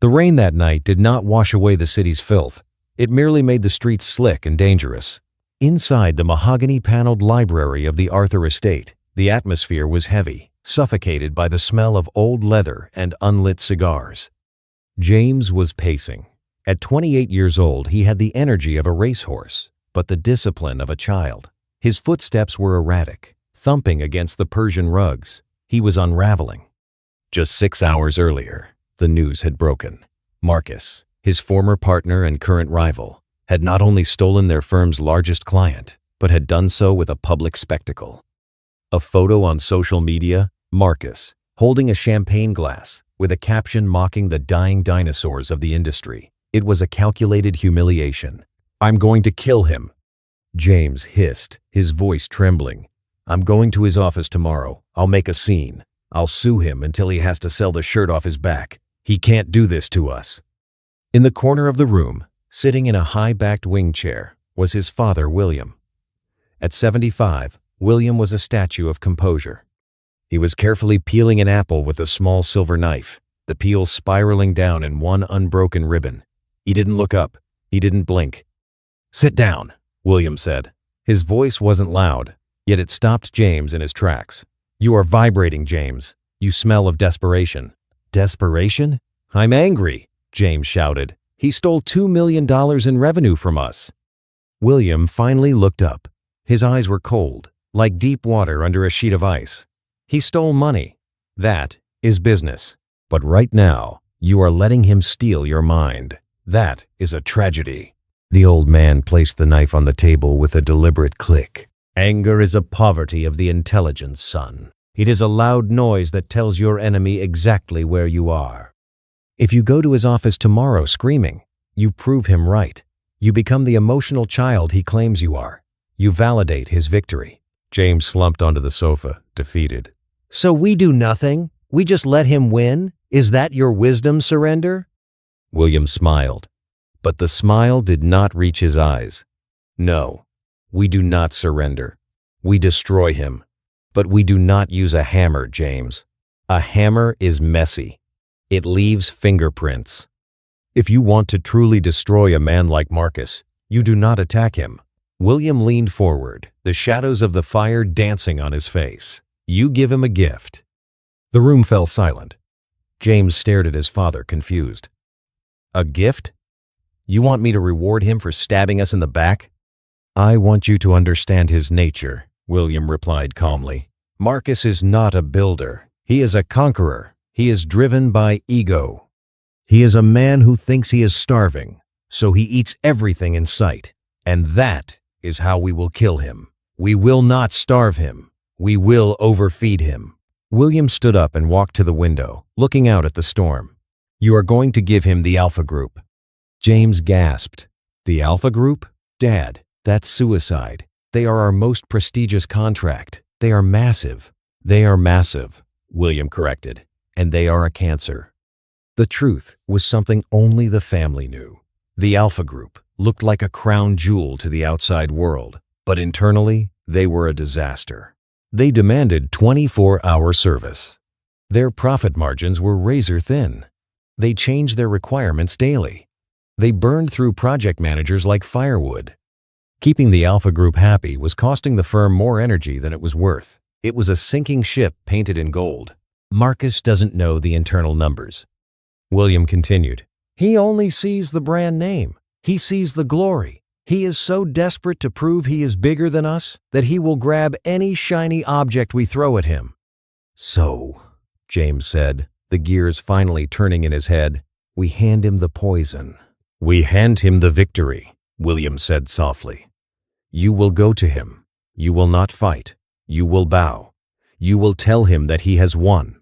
The rain that night did not wash away the city's filth. It merely made the streets slick and dangerous. Inside the mahogany-paneled library of the Arthur estate, the atmosphere was heavy, suffocated by the smell of old leather and unlit cigars. James was pacing. At 28 years old, he had the energy of a racehorse, but the discipline of a child. His footsteps were erratic, thumping against the Persian rugs. He was unraveling. Just 6 hours earlier, the news had broken. Marcus, his former partner and current rival, had not only stolen their firm's largest client, but had done so with a public spectacle. A photo on social media, Marcus, holding a champagne glass, with a caption mocking the dying dinosaurs of the industry. It was a calculated humiliation. "I'm going to kill him," James hissed, his voice trembling. "I'm going to his office tomorrow. I'll make a scene. I'll sue him until he has to sell the shirt off his back. He can't do this to us." In the corner of the room, sitting in a high-backed wing chair, was his father, William. At 75, William was a statue of composure. He was carefully peeling an apple with a small silver knife, the peel spiraling down in one unbroken ribbon. He didn't look up. He didn't blink. "Sit down," William said. His voice wasn't loud, yet it stopped James in his tracks. "You are vibrating, James. You smell of desperation." "Desperation? I'm angry," James shouted. "He stole $2 million in revenue from us." William finally looked up. His eyes were cold, like deep water under a sheet of ice. "He stole money. That is business. But right now, you are letting him steal your mind. That is a tragedy." The old man placed the knife on the table with a deliberate click. "Anger is a poverty of the intelligence, son. It is a loud noise that tells your enemy exactly where you are. If you go to his office tomorrow screaming, you prove him right. You become the emotional child he claims you are. You validate his victory." James slumped onto the sofa, defeated. "So we do nothing? We just let him win? Is that your wisdom, surrender?" William smiled, but the smile did not reach his eyes. "No, we do not surrender. We destroy him. But we do not use a hammer, James. A hammer is messy. It leaves fingerprints. If you want to truly destroy a man like Marcus, you do not attack him." William leaned forward, the shadows of the fire dancing on his face. "You give him a gift." The room fell silent. James stared at his father, confused. "A gift? You want me to reward him for stabbing us in the back?" "I want you to understand his nature," William replied calmly. "Marcus is not a builder. He is a conqueror. He is driven by ego. He is a man who thinks he is starving, so he eats everything in sight. And that is how we will kill him. We will not starve him. We will overfeed him." William stood up and walked to the window, looking out at the storm. "You are going to give him the Alpha Group." James gasped. "The Alpha Group? Dad, that's suicide. They are our most prestigious contract. They are massive." "They are massive," William corrected, "and they are a cancer." The truth was something only the family knew. The Alpha Group looked like a crown jewel to the outside world, but internally, they were a disaster. They demanded 24-hour service. Their profit margins were razor thin. They changed their requirements daily. They burned through project managers like firewood. Keeping the Alpha Group happy was costing the firm more energy than it was worth. It was a sinking ship painted in gold. "Marcus doesn't know the internal numbers," William continued. "He only sees the brand name. He sees the glory. He is so desperate to prove he is bigger than us that he will grab any shiny object we throw at him." "So," James said, the gears finally turning in his head, "we hand him the poison." "We hand him the victory," William said softly. "You will go to him. You will not fight. You will bow. You will tell him that he has won.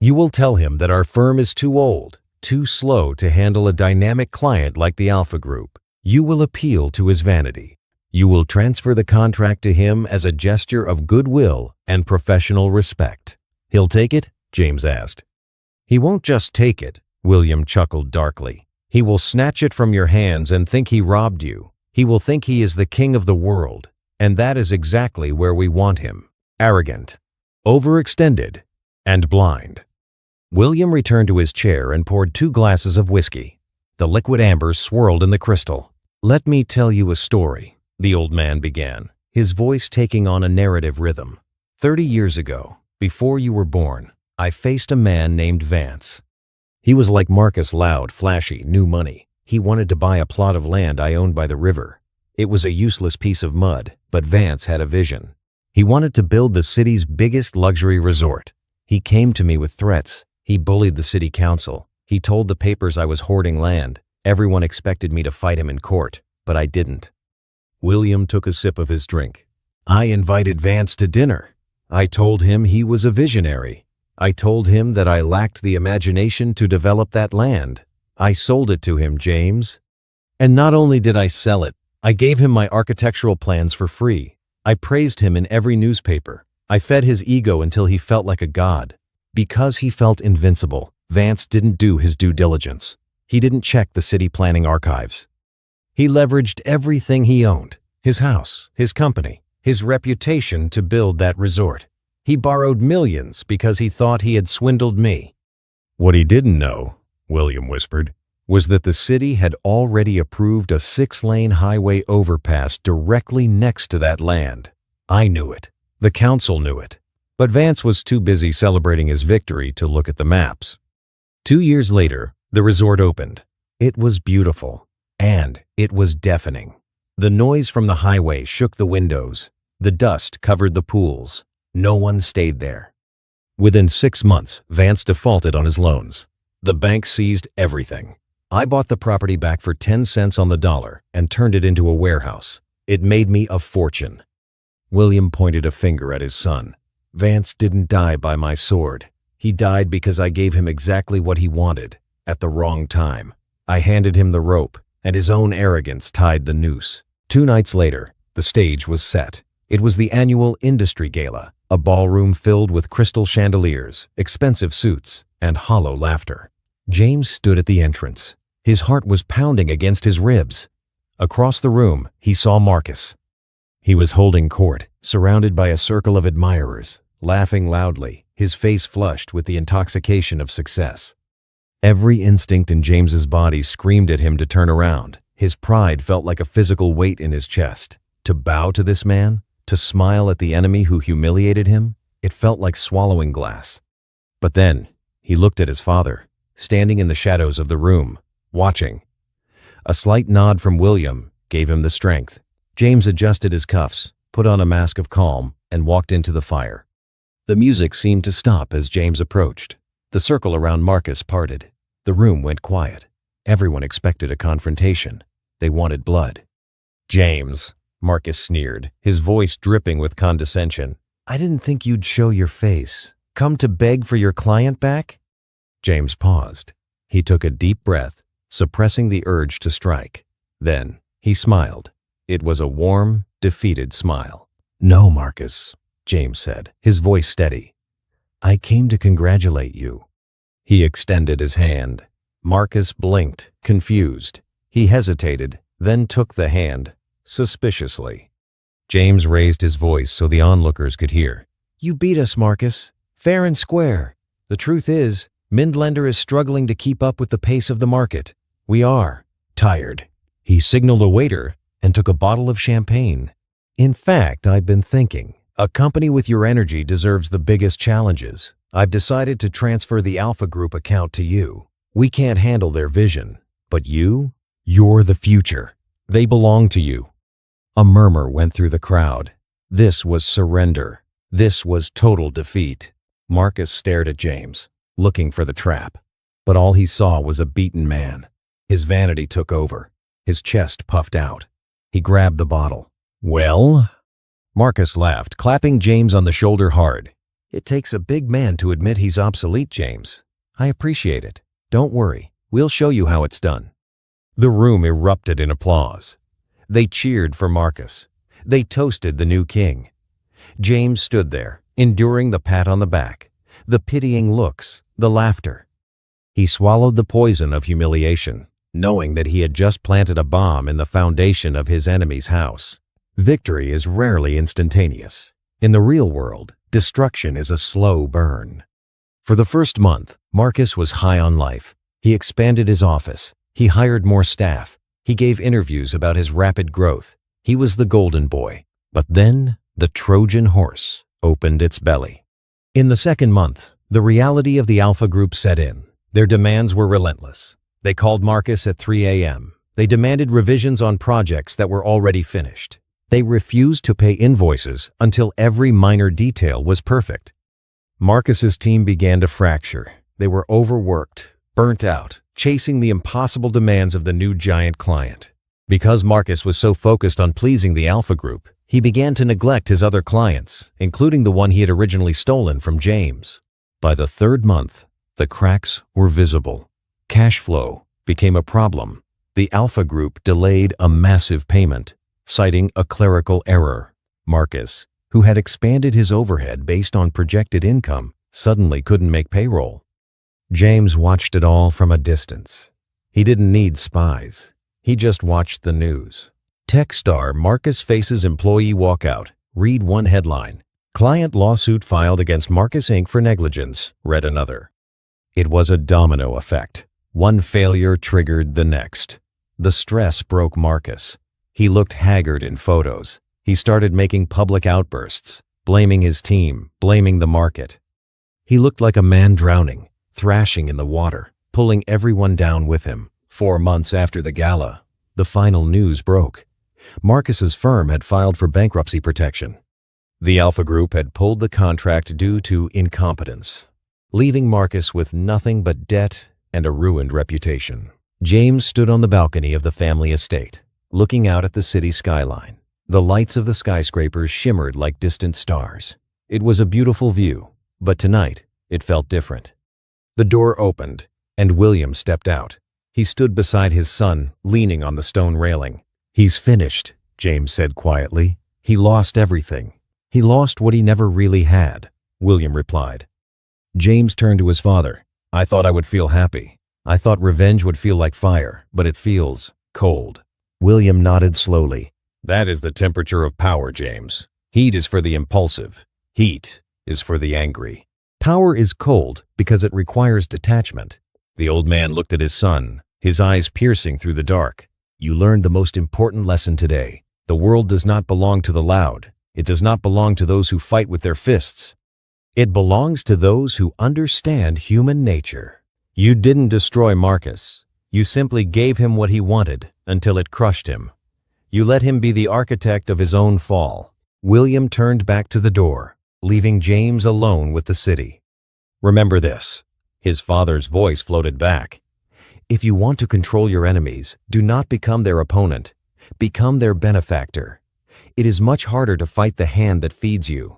You will tell him that our firm is too old, too slow to handle a dynamic client like the Alpha Group. You will appeal to his vanity. You will transfer the contract to him as a gesture of goodwill and professional respect." "He'll take it?" James asked. "He won't just take it," William chuckled darkly. "He will snatch it from your hands and think he robbed you. He will think he is the king of the world, and that is exactly where we want him. Arrogant, overextended, and blind." William returned to his chair and poured 2 glasses of whiskey. The liquid amber swirled in the crystal. "Let me tell you a story," the old man began, his voice taking on a narrative rhythm. 30 years ago, before you were born, I faced a man named Vance. He was like Marcus, loud, flashy, new money. He wanted to buy a plot of land I owned by the river. It was a useless piece of mud, but Vance had a vision. He wanted to build the city's biggest luxury resort. He came to me with threats. He bullied the city council. He told the papers I was hoarding land. Everyone expected me to fight him in court, but I didn't. William took a sip of his drink. I invited Vance to dinner. I told him he was a visionary. I told him that I lacked the imagination to develop that land. I sold it to him, James. And not only did I sell it, I gave him my architectural plans for free. I praised him in every newspaper. I fed his ego until he felt like a god. Because he felt invincible, Vance didn't do his due diligence. He didn't check the city planning archives. He leveraged everything he owned, his house, his company, his reputation to build that resort. He borrowed millions because he thought he had swindled me. What he didn't know, William whispered, was that the city had already approved a 6-lane highway overpass directly next to that land. I knew it. The council knew it. But Vance was too busy celebrating his victory to look at the maps. 2 years later, the resort opened. It was beautiful, and it was deafening. The noise from the highway shook the windows. The dust covered the pools. No one stayed there. Within 6 months, Vance defaulted on his loans. The bank seized everything. I bought the property back for 10 cents on the dollar and turned it into a warehouse. It made me a fortune. William pointed a finger at his son. Vance didn't die by my sword. He died because I gave him exactly what he wanted, at the wrong time. I handed him the rope, and his own arrogance tied the noose. 2 nights later, the stage was set. It was the annual industry gala, a ballroom filled with crystal chandeliers, expensive suits, and hollow laughter. James stood at the entrance. His heart was pounding against his ribs. Across the room, he saw Marcus. He was holding court, surrounded by a circle of admirers, laughing loudly, his face flushed with the intoxication of success. Every instinct in James's body screamed at him to turn around. His pride felt like a physical weight in his chest. To bow to this man, to smile at the enemy who humiliated him, it felt like swallowing glass. But then, he looked at his father, standing in the shadows of the room, watching. A slight nod from William gave him the strength. James adjusted his cuffs, put on a mask of calm, and walked into the fire. The music seemed to stop as James approached. The circle around Marcus parted. The room went quiet. Everyone expected a confrontation. They wanted blood. "James," Marcus sneered, his voice dripping with condescension. "I didn't think you'd show your face. Come to beg for your client back?" James paused. He took a deep breath, suppressing the urge to strike. Then, he smiled. It was a warm, defeated smile. "No, Marcus," James said, his voice steady. "I came to congratulate you." He extended his hand. Marcus blinked, confused. He hesitated, then took the hand, suspiciously. James raised his voice so the onlookers could hear. "You beat us, Marcus. Fair and square. The truth is, Mindlender is struggling to keep up with the pace of the market. We are tired." He signaled a waiter and took a bottle of champagne. "In fact, I've been thinking, a company with your energy deserves the biggest challenges. I've decided to transfer the Alpha Group account to you. We can't handle their vision, but you're the future. They belong to you." A murmur went through the crowd. This was surrender. This was total defeat. Marcus stared at James, looking for the trap. But all he saw was a beaten man. His vanity took over. His chest puffed out. He grabbed the bottle. "Well?" Marcus laughed, clapping James on the shoulder hard. "It takes a big man to admit he's obsolete, James. I appreciate it. Don't worry. We'll show you how it's done." The room erupted in applause. They cheered for Marcus. They toasted the new king. James stood there, enduring the pat on the back, the pitying looks, the laughter. He swallowed the poison of humiliation, knowing that he had just planted a bomb in the foundation of his enemy's house. Victory is rarely instantaneous. In the real world, destruction is a slow burn. For the first month, Marcus was high on life. He expanded his office. He hired more staff. He gave interviews about his rapid growth. He was the golden boy. But then, the Trojan Horse opened its belly. In the second month, the reality of the Alpha Group set in. Their demands were relentless. They called Marcus at 3 a.m. They demanded revisions on projects that were already finished. They refused to pay invoices until every minor detail was perfect. Marcus's team began to fracture. They were overworked, burnt out, chasing the impossible demands of the new giant client. Because Marcus was so focused on pleasing the Alpha Group, he began to neglect his other clients, including the one he had originally stolen from James. By the third month, the cracks were visible. Cash flow became a problem. The Alpha Group delayed a massive payment, citing a clerical error. Marcus, who had expanded his overhead based on projected income, suddenly couldn't make payroll. James watched it all from a distance. He didn't need spies. He just watched the news. Tech star Marcus faces employee walkout. Read one headline. Client lawsuit filed against Marcus Inc. for negligence. Read another. It was a domino effect. One failure triggered the next. The stress broke Marcus. He looked haggard in photos. He started making public outbursts, blaming his team, blaming the market. He looked like a man drowning, thrashing in the water, pulling everyone down with him. 4 months after the gala, the final news broke. Marcus's firm had filed for bankruptcy protection. The Alpha Group had pulled the contract due to incompetence, leaving Marcus with nothing but debt and a ruined reputation. James stood on the balcony of the family estate, looking out at the city skyline. The lights of the skyscrapers shimmered like distant stars. It was a beautiful view, but tonight it felt different. The door opened, and William stepped out. He stood beside his son, leaning on the stone railing. "He's finished," James said quietly. "He lost everything. He lost what he never really had," William replied. James turned to his father. "I thought I would feel happy. I thought revenge would feel like fire, but it feels cold." William nodded slowly. "That is the temperature of power, James. Heat is for the impulsive. Heat is for the angry. Power is cold because it requires detachment." The old man looked at his son, his eyes piercing through the dark. "You learned the most important lesson today. The world does not belong to the loud. It does not belong to those who fight with their fists. It belongs to those who understand human nature." You didn't destroy Marcus. You simply gave him what he wanted until it crushed him. You let him be the architect of his own fall. William turned back to the door, leaving James alone with the city. "Remember this," his father's voice floated back. "If you want to control your enemies, do not become their opponent. Become their benefactor. It is much harder to fight the hand that feeds you."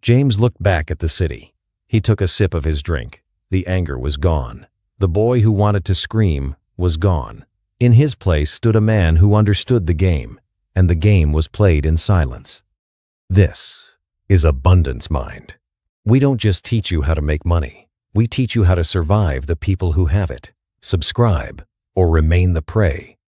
James looked back at the city. He took a sip of his drink. The anger was gone. The boy who wanted to scream was gone. In his place stood a man who understood the game, and the game was played in silence. This is Abundance Mind. We don't just teach you how to make money. We teach you how to survive the people who have it. Subscribe or remain the prey.